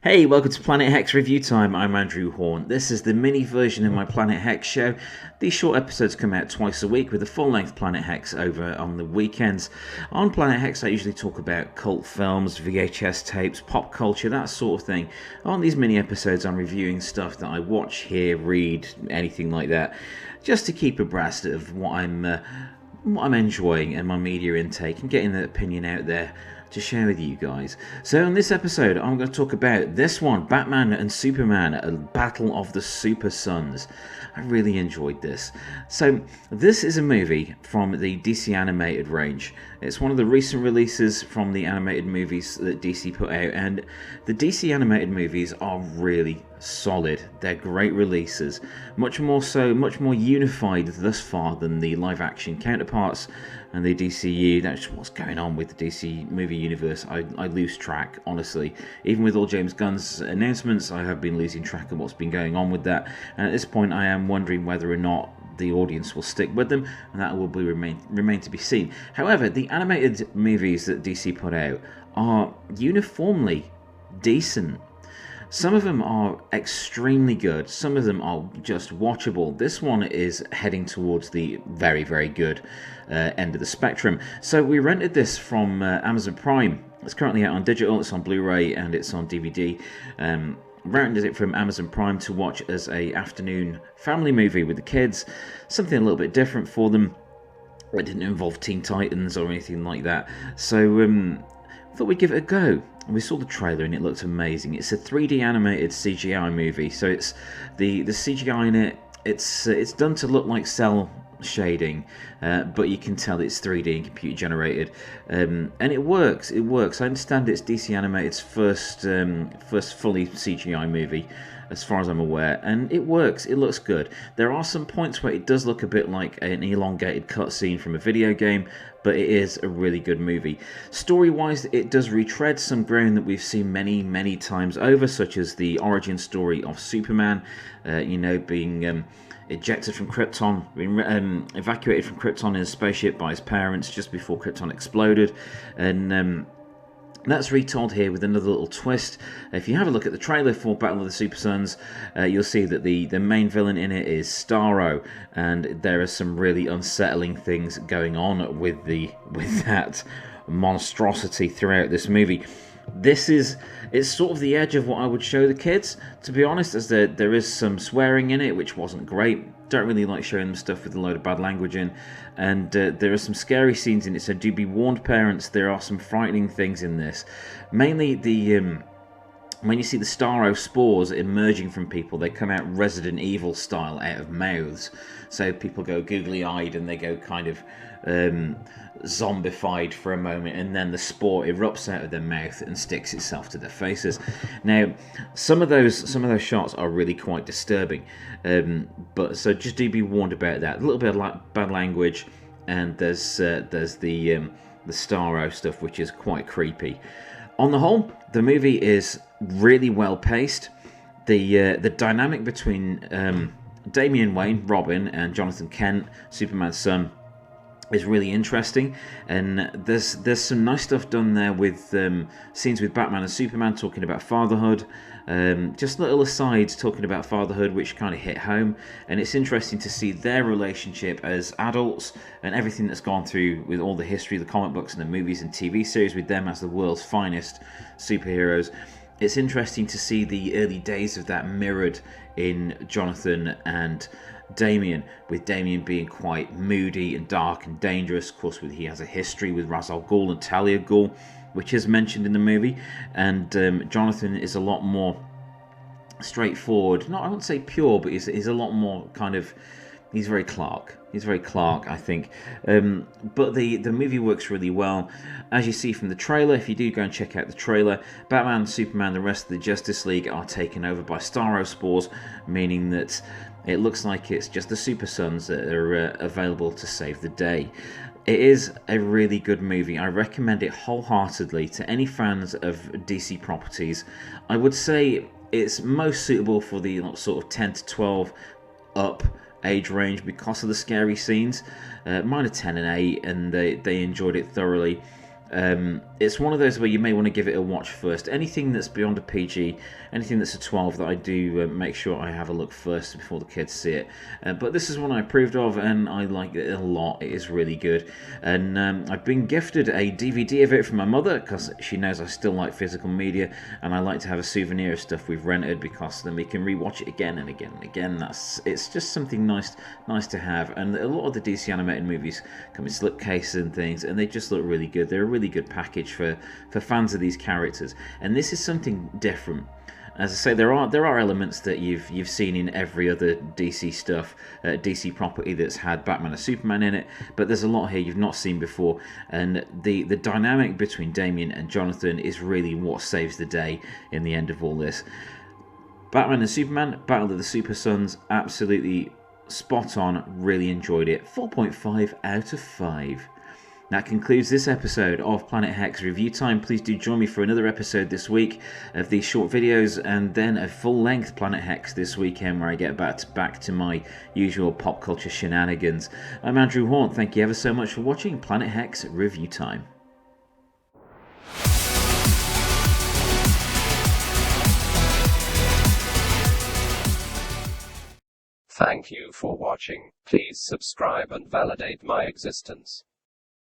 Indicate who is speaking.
Speaker 1: Hey, welcome to Planet Hex Review Time. I'm Andrew Hawnt. This is the mini version of my Planet Hex show. These short episodes come out twice a week with a full-length Planet Hex over on the weekends. On Planet Hex, I usually talk about cult films, VHS tapes, pop culture, that sort of thing. On these mini episodes, I'm reviewing stuff that I watch, hear, read, anything like that, just to keep abreast of what I'm enjoying and my media intake and getting the opinion out there to share with you guys. So in this episode, I'm going to talk about this one, Batman and Superman, a battle of the Super Sons. I really enjoyed this. So this is a movie from the DC animated range. It's one of the recent releases from the animated movies that DC put out, and the DC animated movies are really solid. They're great releases, much more unified thus far than the live action counterparts and the DCU. That's what's going on with the DC movie universe. I lose track, honestly. Even with all James Gunn's announcements, I have been losing track of what's been going on with that, and at this point I am wondering whether or not the audience will stick with them, and that will remain to be seen. However, the animated movies that DC put out are uniformly decent. Some of them are extremely good, some of them are just watchable. This one is heading towards the very, very good end of the spectrum. So we rented this from Amazon Prime. It's currently out on digital, it's on Blu-ray and it's on DVD. Rented it from Amazon Prime to watch as a afternoon family movie with the kids. Something a little bit different for them. It didn't involve Teen Titans or anything like that. So I thought we'd give it a go. We saw the trailer and it looked amazing. It's a 3D animated CGI movie, so it's the CGI in it. It's done to look like cell shading, but you can tell it's 3D and computer generated, and it works. It works. I understand it's DC Animated's first fully CGI movie, as far as I'm aware, and it works. It looks good. There are some points where it does look a bit like an elongated cutscene from a video game, but it is a really good movie. Story-wise, it does retread some ground that we've seen many, many times over, such as the origin story of Superman, being ejected from Krypton, being evacuated from Krypton in a spaceship by his parents just before Krypton exploded, and that's retold here with another little twist. If you have a look at the trailer for Battle of the Super Sons, you'll see that the main villain in it is Starro, and there are some really unsettling things going on with that monstrosity throughout this movie. It's sort of the edge of what I would show the kids, to be honest, as there is some swearing in it, which wasn't great. Don't really like showing them stuff with a load of bad language in, and there are some scary scenes in it, so do be warned, parents. There are some frightening things in this. Mainly when you see the Starro spores emerging from people, they come out Resident Evil style out of mouths. So people go googly-eyed and they go kind of zombified for a moment, and then the spore erupts out of their mouth and sticks itself to their faces. Now, some of those shots are really quite disturbing, but so just do be warned about that. A little bit of bad language, and there's the Starro stuff, which is quite creepy. On the whole, the movie is really well paced. The dynamic between Damien Wayne, Robin, and Jonathan Kent, Superman's son, is really interesting, and there's some nice stuff done there with scenes with Batman and Superman talking about fatherhood, just little asides talking about fatherhood which kind of hit home, and it's interesting to see their relationship as adults and everything that's gone through with all the history of the comic books and the movies and TV series with them as the world's finest superheroes. It's interesting to see the early days of that mirrored in Jonathan and Damien, with Damien being quite moody and dark and dangerous. Of course, he has a history with Ra's al Ghul and Talia Ghul, which is mentioned in the movie, and Jonathan is a lot more straightforward. I wouldn't say pure, but he's a lot more kind of. He's very Clark. I think. But the movie works really well. As you see from the trailer, if you do go and check out the trailer, Batman, Superman, the rest of the Justice League are taken over by Starro spores, meaning that it looks like it's just the Super Sons that are available to save the day. It is a really good movie. I recommend it wholeheartedly to any fans of DC properties. I would say it's most suitable for the sort of 10 to 12 up age range because of the scary scenes. Mine are 10 and 8, and they enjoyed it thoroughly. It's one of those where you may want to give it a watch first. Anything that's beyond a PG, anything that's a 12, that I do make sure I have a look first before the kids see it. But this is one I approved of, and I like it a lot. It is really good. And I've been gifted a DVD of it from my mother, because she knows I still like physical media, and I like to have a souvenir of stuff we've rented, because then we can rewatch it again and again and again. It's just something nice to have. And a lot of the DC animated movies come in slipcases and things, and they just look really good. They're a really good package for fans of these characters, and this is something different. As I say, there are elements that you've seen in every other DC stuff, DC property that's had Batman or Superman in it, but there's a lot here you've not seen before, and the dynamic between Damien and Jonathan is really what saves the day in the end of all this. Batman and Superman, Battle of the Super Sons, absolutely spot on, really enjoyed it. 4.5 out of 5. That concludes this episode of Planet Hex Review Time. Please do join me for another episode this week of these short videos, and then a full-length Planet Hex this weekend, where I get back to my usual pop culture shenanigans. I'm Andrew Hawnt. Thank you ever so much for watching Planet Hex Review Time.
Speaker 2: Thank you for watching. Please subscribe and validate my existence.